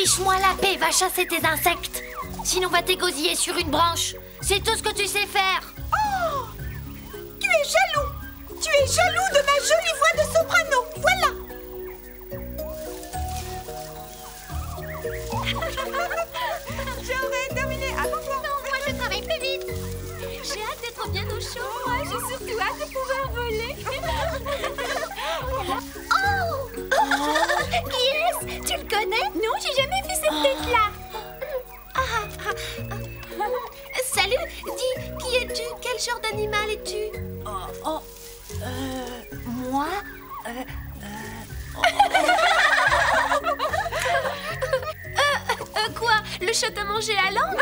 Fiche-moi la paix, va chasser tes insectes. Sinon va t'égosiller sur une branche. C'est tout ce que tu sais faire. Oh! Tu es jaloux. Tu es jaloux de ma jolie voix de soprano. Voilà. J'aurais dominé avant toi. Non, moi je travaille plus vite. J'ai hâte d'être bien au chaud. Moi, j'ai surtout hâte de pouvoir voler. Oh! Qui est-ce? Tu le connais? Non, j'ai jamais vu cette tête-là. Salut, dis, qui es-tu? Quel genre d'animal es-tu? Moi? Quoi? Le chat t'a mangé la langue?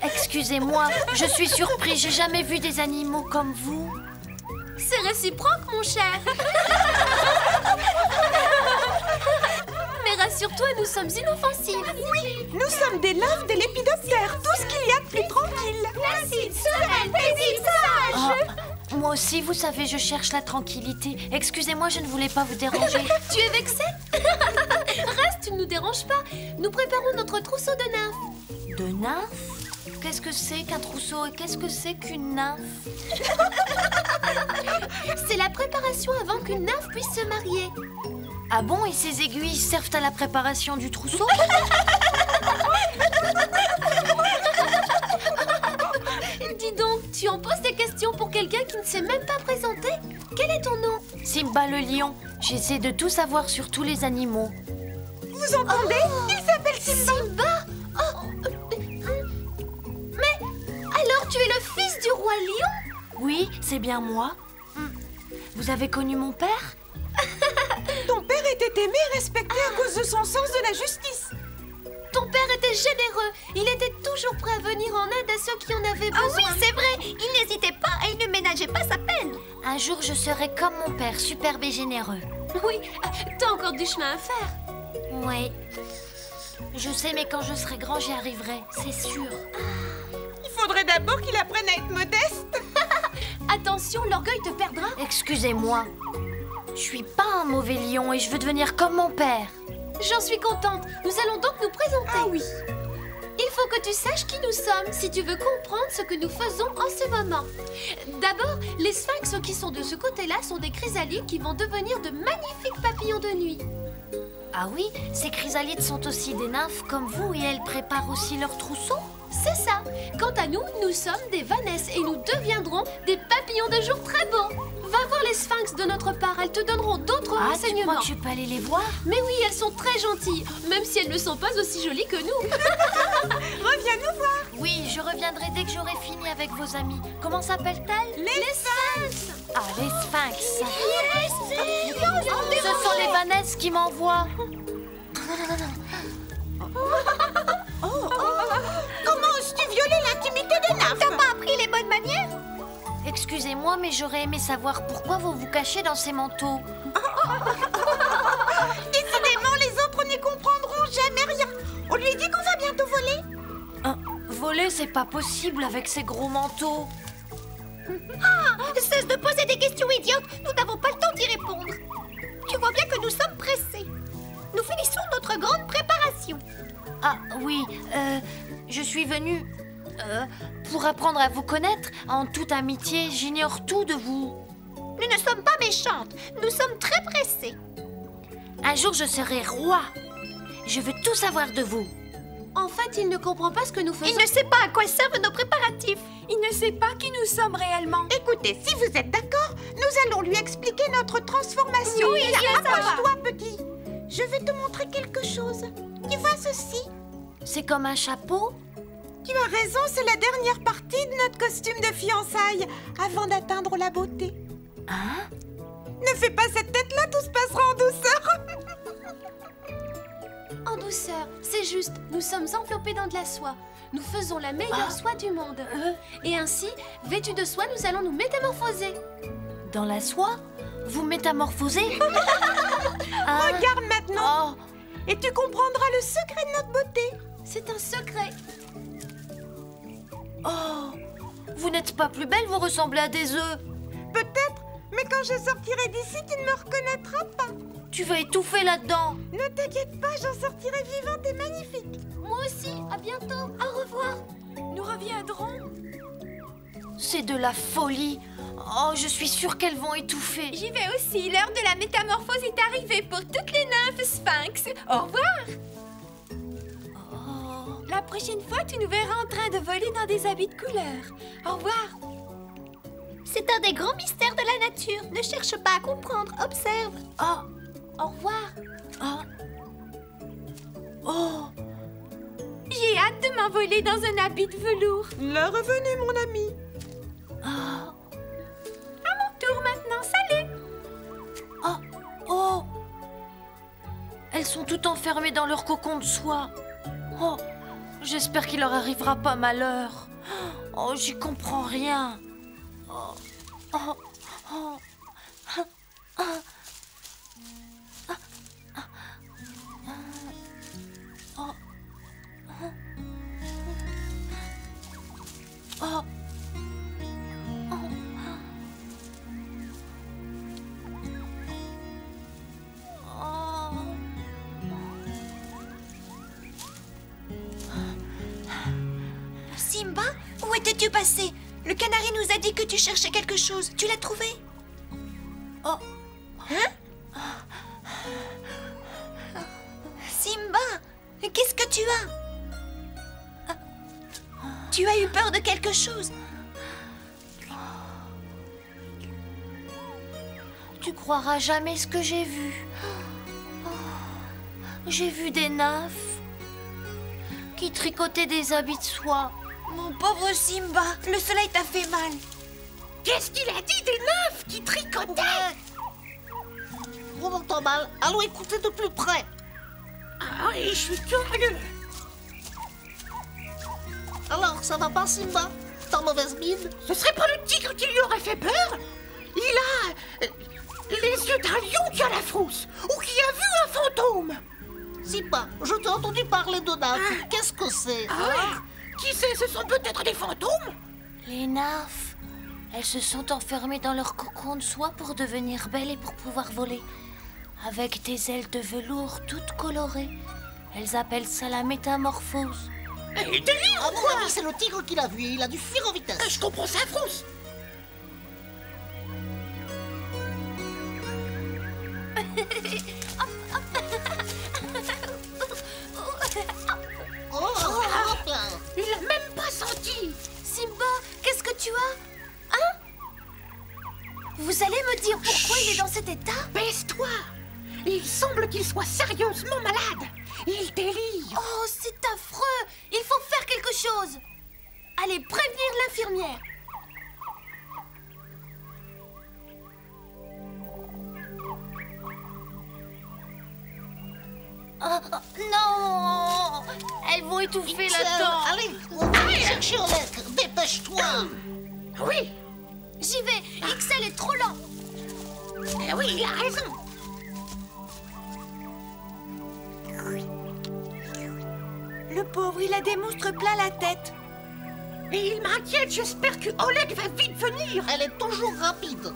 Excusez-moi, je suis surpris, j'ai jamais vu des animaux comme vous. C'est réciproque, mon cher. Mais rassure-toi, nous sommes inoffensives. Oui, nous sommes des nymphes de l'épidoptère. Tout ce qu'il y a de plus tranquille. Placide, sereine, paisible, sage. Moi aussi, vous savez, je cherche la tranquillité. Excusez-moi, je ne voulais pas vous déranger. Tu es vexée? Reste, tu ne nous déranges pas. Nous préparons notre trousseau de nymphes. De nymphes? Qu'est-ce que c'est qu'un trousseau et qu'est-ce que c'est qu'une nymphe? C'est la préparation avant qu'une nymphe puisse se marier. Ah bon? Et ces aiguilles servent à la préparation du trousseau? Dis donc, tu en poses des questions pour quelqu'un qui ne s'est même pas présenté? Quel est ton nom? Simba le lion. J'essaie de tout savoir sur tous les animaux. Vous entendez? Il s'appelle Simba. Simba? Mais alors tu es le fils du roi lion? Oui, c'est bien moi. Vous avez connu mon père? Ton père était aimé et respecté à cause de son sens de la justice. Ton père était généreux. Il était toujours prêt à venir en aide à ceux qui en avaient besoin. Ah oui, c'est vrai. Il n'hésitait pas et il ne ménageait pas sa peine. Un jour, je serai comme mon père, superbe et généreux. Oui, t'as encore du chemin à faire. Oui. Je sais, mais quand je serai grand, j'y arriverai, c'est sûr. Il faudrait d'abord qu'il apprenne à être modeste. Attention, l'orgueil te perdra. Excusez-moi. Je suis pas un mauvais lion et je veux devenir comme mon père. J'en suis contente. Nous allons donc nous présenter. Ah oui. Il faut que tu saches qui nous sommes si tu veux comprendre ce que nous faisons en ce moment. D'abord, les sphinx qui sont de ce côté-là sont des chrysalides qui vont devenir de magnifiques papillons de nuit. Ah oui, ces chrysalides sont aussi des nymphes comme vous et elles préparent aussi leur trousseau? C'est ça. Quant à nous, nous sommes des vanesses et nous deviendrons des papillons de jour très beaux. Va voir les sphinx de notre part, elles te donneront d'autres renseignements. Tu crois que je peux aller les voir? Mais oui, elles sont très gentilles, même si elles ne sont pas aussi jolies que nous. Reviens nous voir. Oui, je reviendrai dès que j'aurai fini avec vos amis. Comment s'appellent-elles? Les sphinx. Ah, les sphinx. Ce sont les vanesses qui m'envoient. Comment oses-tu violer l'intimité des nymphes? T'as pas appris les bonnes manières? Excusez-moi, mais j'aurais aimé savoir pourquoi vous vous cachez dans ces manteaux. Décidément, les autres n'y comprendront jamais rien. On lui dit qu'on va bientôt voler. Voler, c'est pas possible avec ces gros manteaux. Cesse de poser des questions idiotes. Nous n'avons pas le temps d'y répondre. Tu vois bien que nous sommes pressés. Nous finissons notre grande préparation. Ah oui, je suis venue pour apprendre à vous connaître. En toute amitié, j'ignore tout de vous. Nous ne sommes pas méchantes. Nous sommes très pressés. Un jour, je serai roi. Je veux tout savoir de vous. En fait, il ne comprend pas ce que nous faisons. Il ne sait pas à quoi servent nos préparatifs. Il ne sait pas qui nous sommes réellement. Écoutez, si vous êtes d'accord, nous allons lui expliquer notre transformation. Oui, approche-toi, petit. Je vais te montrer quelque chose. Tu vois ceci? C'est comme un chapeau? Tu as raison, c'est la dernière partie de notre costume de fiançailles, avant d'atteindre la beauté. Hein? Ne fais pas cette tête-là, tout se passera en douceur. En douceur, c'est juste. Nous sommes enveloppés dans de la soie. Nous faisons la meilleure soie du monde. Et ainsi, vêtus de soie, nous allons nous métamorphoser. Dans la soie? Vous métamorphosez? Regarde maintenant. Oh, Et tu comprendras le secret de notre beauté. c'est un secret. Oh, vous n'êtes pas plus belle, vous ressemblez à des œufs. Peut-être, mais quand je sortirai d'ici, tu ne me reconnaîtras pas. Tu vas étouffer là-dedans. Ne t'inquiète pas, j'en sortirai vivante et magnifique. Moi aussi, à bientôt. Au revoir. Nous reviendrons. C'est de la folie. Oh, je suis sûre qu'elles vont étouffer. J'y vais aussi, l'heure de la métamorphose est arrivée pour toutes les nymphes sphinx. Au revoir. Oh. La prochaine fois, tu nous verras en train de voler dans des habits de couleur. Au revoir. C'est un des grands mystères de la nature. Ne cherche pas à comprendre, observe. Oh. Au revoir. Oh. Oh. J'ai hâte de m'envoler dans un habit de velours. La revenez, mon ami. Oh. À mon tour maintenant, salut. Oh. Oh. Elles sont toutes enfermées dans leur cocon de soie. Oh. J'espère qu'il leur arrivera pas malheur. Oh, j'y comprends rien. Oh. Oh. Oh. Ah. Ah. Oh. Simba, où étais-tu passé? Le canari nous a dit que tu cherchais quelque chose. Tu l'as trouvé? Oh. Hein? Simba, qu'est-ce que tu as? Tu as eu peur de quelque chose? Tu croiras jamais ce que j'ai vu. J'ai vu des nymphes qui tricotaient des habits de soie. Mon pauvre Simba, le soleil t'a fait mal. Qu'est-ce qu'il a dit des nymphes qui tricotaient? On entend mal. Allons écouter de plus près. Ah oui, je suis curieux. Alors, ça va pas, Simba? T'es en mauvaise mine? Ce serait pas le tigre qui lui aurait fait peur? Il a les yeux d'un lion qui a la frousse ou qui a vu un fantôme. Simba, je t'ai entendu parler de nymphes. Qu'est-ce que c'est? Ah ouais? Qui sait, ce sont peut-être des fantômes? Les nymphes, elles se sont enfermées dans leur cocon de soie pour devenir belles et pour pouvoir voler. Avec des ailes de velours toutes colorées. Elles appellent ça la métamorphose. Eh, délire À ou mon quoi? avis, c'est le tigre qui l'a vu et il a dû fuir en vitesse. Je comprends sa frousse. Oh, hop là. Il l'a même pas senti. Simba, qu'est-ce que tu as? Hein? Vous allez me dire pourquoi il est dans cet état? Baisse-toi. Il semble qu'il soit sérieusement malade. Il délire. Oh, c'est affreux! Il faut faire quelque chose! Allez prévenir l'infirmière! Oh, non! Elles vont étouffer là-dedans. Allez, on va aller chercher Oleg. Dépêche-toi. Oui. J'y vais! XL est trop lent! Eh oui, il a raison. Le pauvre, il a des monstres plein la tête. Et il m'inquiète, j'espère que Oleg va vite venir. Elle est toujours rapide.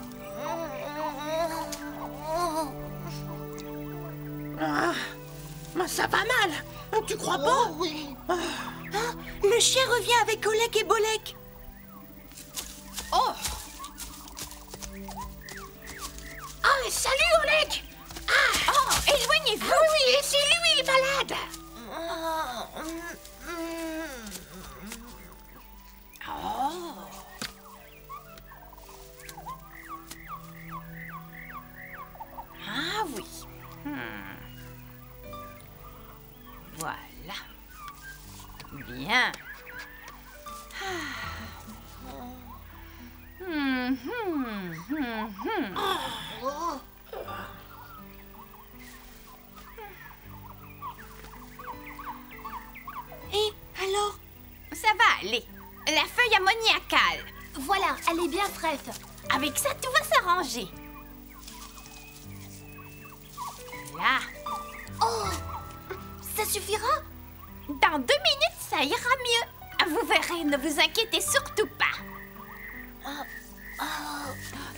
Ah, mais ça va mal. Tu crois pas? Oh oui. Le chien revient avec Oleg et Bolek. Oh. Ah, salut Oleg. Ah. Oh, éloignez-vous. Ah oui, et c'est lui le malade. Oh. Ah oui. Voilà. Bien. Oh. Et alors? Ça va aller. La feuille ammoniacale. Voilà, elle est bien prête. Avec ça, tout va s'arranger. Là. Oh! Ça suffira? Dans 2 minutes, ça ira mieux. Vous verrez, ne vous inquiétez surtout pas.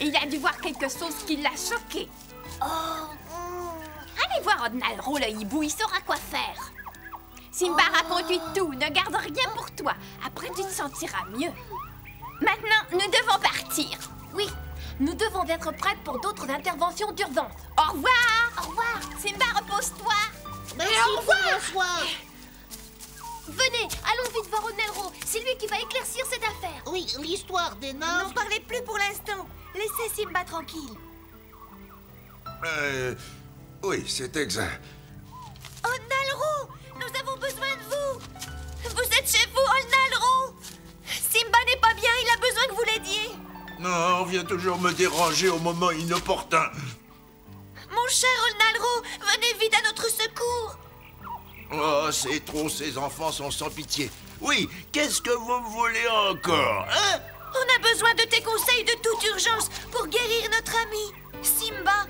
Il a dû voir quelque chose qui l'a choqué. voir, Rodnalro, le hibou, il saura quoi faire. Simba, raconte-lui tout, ne garde rien pour toi. Après, tu te sentiras mieux. Maintenant, nous devons partir. Oui, nous devons être prêtes pour d'autres interventions d'urgence. Au revoir. Au revoir. Simba, repose-toi. Merci, bonsoir. Venez, allons vite voir Rodnalro. C'est lui qui va éclaircir cette affaire. Oui, l'histoire des nains. N'en parlez plus pour l'instant. Laissez Simba tranquille. Oui, c'est exact. Rodnalro, nous avons besoin de vous. Vous êtes chez vous, Rodnalro. Simba n'est pas bien, il a besoin que vous l'aidiez. Non, on vient toujours me déranger au moment inopportun. Mon cher Rodnalro, venez vite à notre secours. Oh, c'est trop, ces enfants sont sans pitié. Oui, qu'est-ce que vous voulez encore, hein? On a besoin de tes conseils de toute urgence pour guérir notre ami, Simba.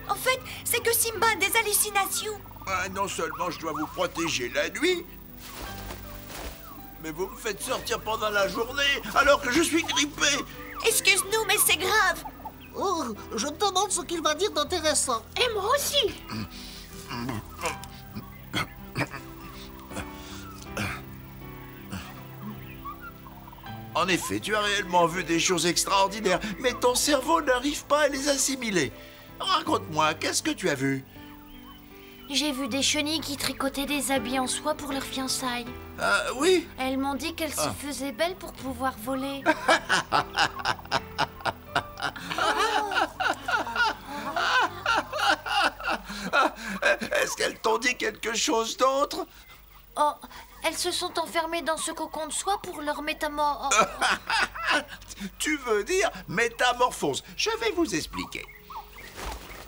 En fait, c'est que Simba a des hallucinations. Ah, non seulement je dois vous protéger la nuit, mais vous me faites sortir pendant la journée alors que je suis grippé. Excuse-nous, mais c'est grave. Oh, je me demande ce qu'il va dire d'intéressant. Et moi aussi. En effet, tu as réellement vu des choses extraordinaires, mais ton cerveau n'arrive pas à les assimiler. Raconte-moi, qu'est-ce que tu as vu? J'ai vu des chenilles qui tricotaient des habits en soie pour leurs fiançailles. Ah, oui? Elles m'ont dit qu'elles se faisaient belles pour pouvoir voler. Est-ce qu'elles t'ont dit quelque chose d'autre? Oh, elles se sont enfermées dans ce cocon de soie pour leur Tu veux dire métamorphose? Je vais vous expliquer.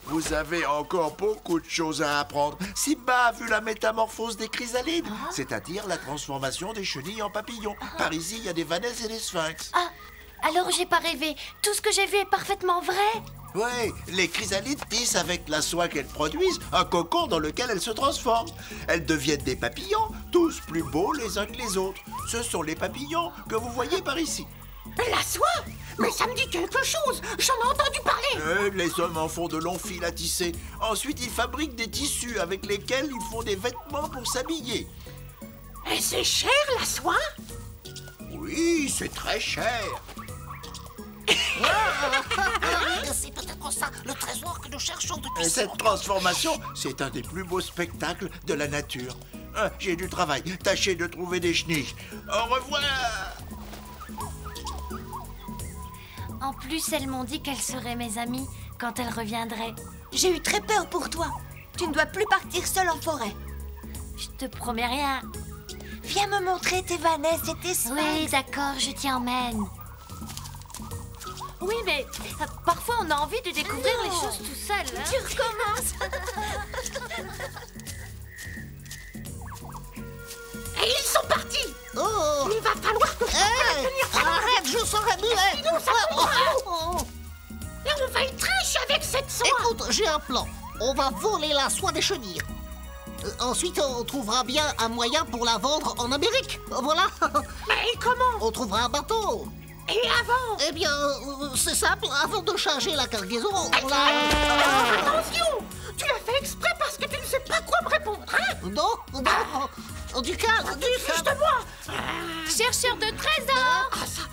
Vous avez encore beaucoup de choses à apprendre. Simba a vu la métamorphose des chrysalides, c'est-à-dire la transformation des chenilles en papillons. Par ici, il y a des vannesses et des sphinx. Ah, alors j'ai pas rêvé. Tout ce que j'ai vu est parfaitement vrai. Oui, les chrysalides tissent avec la soie qu'elles produisent un cocon dans lequel elles se transforment. Elles deviennent des papillons, tous plus beaux les uns que les autres. Ce sont les papillons que vous voyez par ici. La soie? Mais ça me dit quelque chose. J'en ai entendu parler. Les hommes en font de longs fils à tisser. Ensuite, ils fabriquent des tissus avec lesquels ils font des vêtements pour s'habiller. Et c'est cher, la soie? Oui, c'est très cher. C'est peut-être ça, le trésor que nous cherchons depuis Cette transformation, c'est un des plus beaux spectacles de la nature. J'ai du travail. Tâchez de trouver des chenilles. Au revoir. En plus, elles m'ont dit qu'elles seraient mes amies quand elles reviendraient. J'ai eu très peur pour toi. Tu ne dois plus partir seule en forêt. Je te promets rien. Viens me montrer tes vanesses et tes sphinx. Oui, d'accord, je t'y emmène. Oui, mais parfois on a envie de découvrir les choses tout seul. Hein? Tu recommences. Et ils sont partis. Oh. Il va falloir que je Arrête, je serai muet. Sinon, ça Oh. Et on va être riche avec cette soie. Écoute, j'ai un plan. On va voler la soie des chenilles. Ensuite, on trouvera bien un moyen pour la vendre en Amérique. Voilà. Mais comment? On trouvera un bateau. Et avant? Eh bien, c'est simple. Avant de charger la cargaison, on la... Attention! Tu l'as fait exprès parce que tu ne sais pas quoi me répondre, hein? Non, non. Du calme, du Fiche calme. de moi! Chercheur de trésors.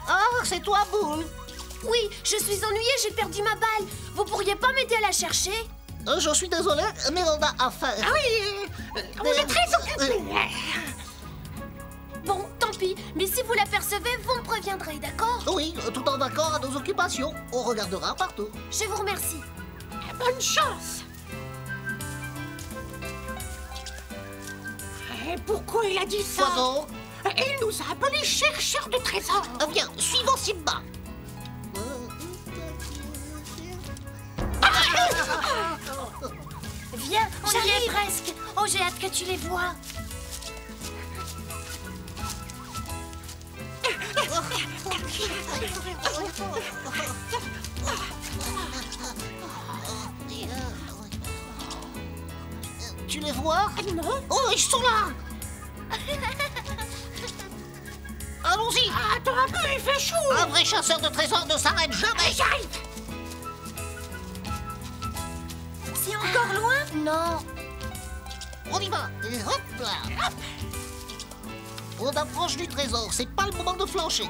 Ah, c'est toi, Boule. Oui, je suis ennuyée, j'ai perdu ma balle. Vous pourriez pas m'aider à la chercher? Je suis désolé, mais on a affaire. Ah oui, on est très occupés. Bon, tant pis. Mais si vous l'apercevez, vous me préviendrez, d'accord? Oui, tout en accord à nos occupations. On regardera partout. Je vous remercie. Bonne chance. Et pourquoi il a dit ça? Quoi donc? Il nous a appelés chercheurs de trésors. Viens, suivons Simba. Viens, on y est presque. Oh, j'ai hâte que tu les vois. Tu les vois? Non. Oh, ils sont là. Allons-y. Attends un peu, il fait chaud. Un vrai chasseur de trésors ne s'arrête jamais. J'arrive. C'est encore loin? Non, On y va. Et hop là. Hop. On approche du trésor. C'est pas le moment de flancher.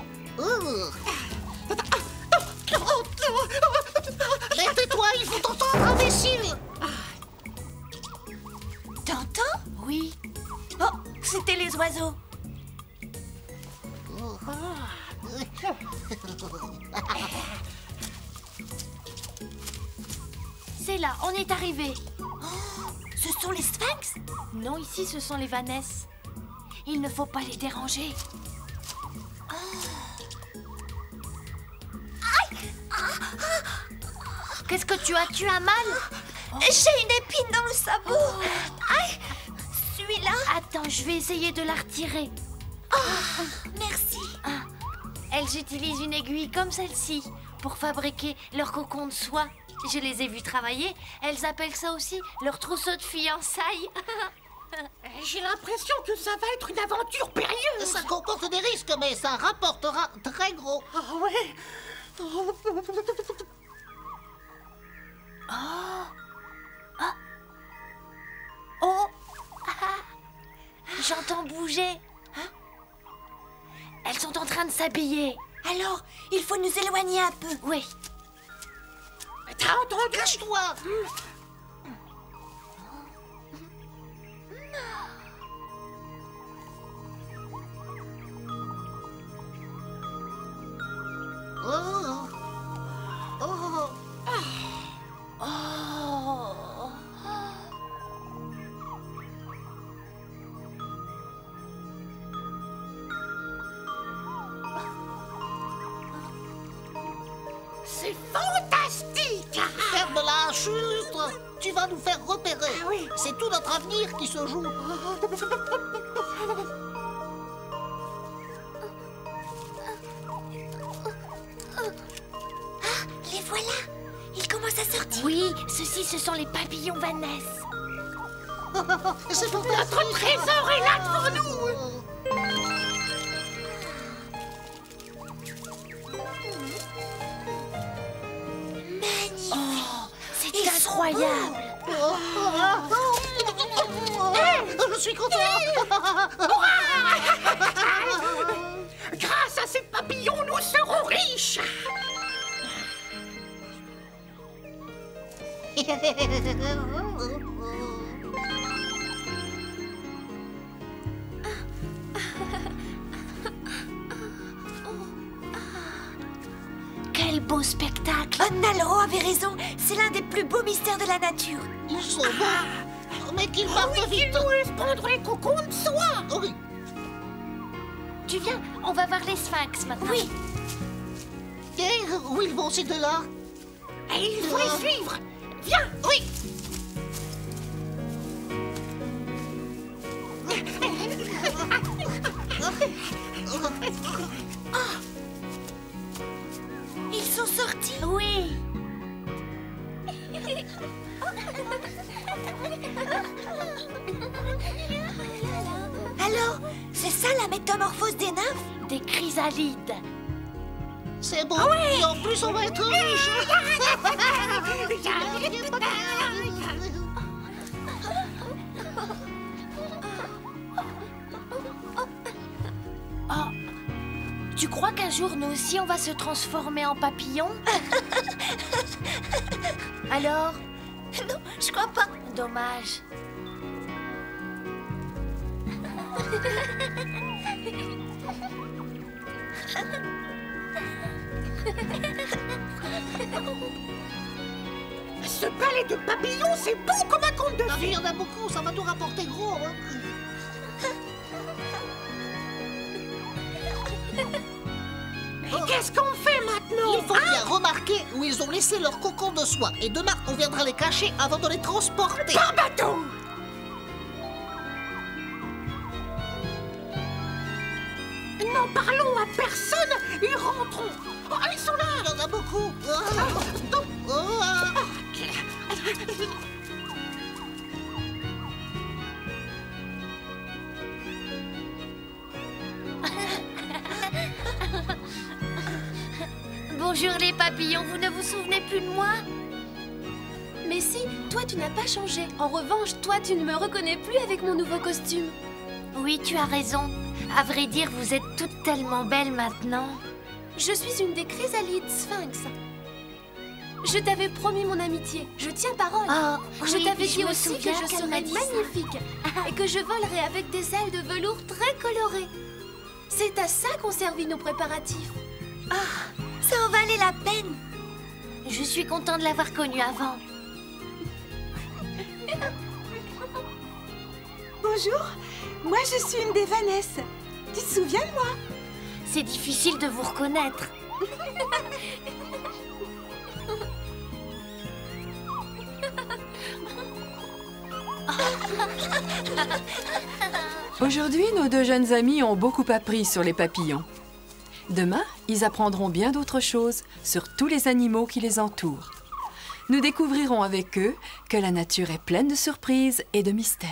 Mais tais-toi, il faut t'entendre, imbécile. T'entends? Oui. Oh, c'était les oiseaux. C'est là, on est arrivé. Ce sont les sphinx? Non, ici, ce sont les Vaness. Il ne faut pas les déranger. Qu'est-ce que tu as? Tu as mal? J'ai une épine dans le sabot. Aïe, celui-là. Attends, je vais essayer de la retirer. Merci. Elles utilisent une aiguille comme celle-ci pour fabriquer leur cocon de soie. Je les ai vues travailler. Elles appellent ça aussi leur trousseau de fiançailles. J'ai l'impression que ça va être une aventure périlleuse. Ça comporte des risques, mais ça rapportera très gros. Ah ouais. Oh, j'entends bouger. Elles sont en train de s'habiller. Alors, il faut nous éloigner un peu. Oui. T'as entendu? Cache-toi. Oh. Oh. C'est fantastique. Ferme-la, chute. Tu vas nous faire repérer. Ah oui. C'est tout notre avenir qui se joue. Les voilà. Ils commencent à sortir. Oui, ceux-ci, ce sont les papillons Vaness. C'est fantastique. Notre trésor est là devant nous. Magnifique. C'est Ils sont incroyable. Je suis content. Grâce à ces papillons, nous serons riches. Quel beau spectacle. Oh, Nalro avait raison. C'est l'un des plus beaux mystères de la nature. Ils sont beaux. Mais qu'ils partent vite. Ils nous laissent prendre les cocons de soie. Oui. Tu viens, on va voir les sphinx maintenant. Oui. Et où ils vont ces deux-là? Et il faut les suivre. Viens. Oui. Ils sont sortis. Oui. Alors, c'est ça la métamorphose des nymphes? Des chrysalides. C'est bon. Et en plus, on va être riches. Tu crois qu'un jour, nous aussi, on va se transformer en papillon? Alors? Non, je crois pas. Dommage. Ce palais de papillons, c'est beau comme un conte de Il fées. y en a beaucoup, ça va nous rapporter gros. Hein. Et qu'est-ce qu'on fait maintenant? Il faut bien remarquer où ils ont laissé leur cocon de soie. Et demain, on viendra les cacher avant de les transporter. Par bateau. N'en parlons à personne et rentrons. Oh, ils sont là. Il y en a beaucoup. Bonjour les papillons, vous ne vous souvenez plus de moi? Mais Jessie, toi tu n'as pas changé. En revanche, toi tu ne me reconnais plus avec mon nouveau costume. Oui, tu as raison. À vrai dire, vous êtes toutes tellement belles maintenant. Je suis une des chrysalides sphinx. Je t'avais promis mon amitié, je tiens parole. Je t'avais dit aussi que je serais magnifique et que je volerais avec des ailes de velours très colorées. C'est à ça qu'ont servi nos préparatifs. Ça en valait la peine. Je suis contente de l'avoir connue avant. Bonjour, moi je suis une des Vanessa. Tu te souviens de moi? C'est difficile de vous reconnaître. Aujourd'hui, nos deux jeunes amis ont beaucoup appris sur les papillons. Demain, ils apprendront bien d'autres choses sur tous les animaux qui les entourent. Nous découvrirons avec eux que la nature est pleine de surprises et de mystères.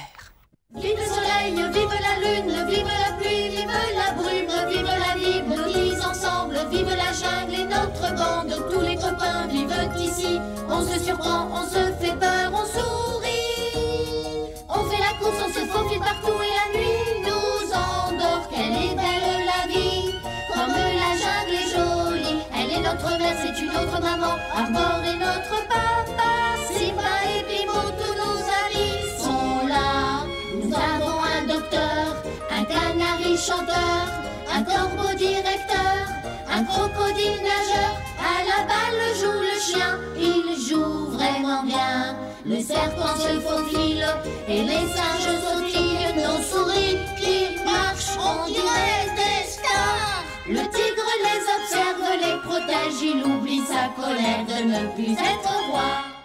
Vive le soleil, vive la lune, vive la pluie, vive la brume, vive la vie, nous tous ensemble, vive la jungle et notre bande, tous les copains vivent ici. On se surprend, on se fait peur, on sourit. On fait la course, on se faufile partout et la nuit nous endort. Quelle est belle la vie, comme la jungle est jolie. Elle est notre mère, c'est une autre maman, Arbor est notre papa. Simba et Bimbo, tous nos amis sont là. Nous avons un docteur, un canari chanteur, un corbeau directeur, un crocodile nageur. À la balle joue le chien, il joue vraiment bien. Le serpent se faufile et les singes sautillent. Nos souris qui marchent, on dirait des stars. Le tigre les observe, les protège, il oublie sa colère de ne plus être roi.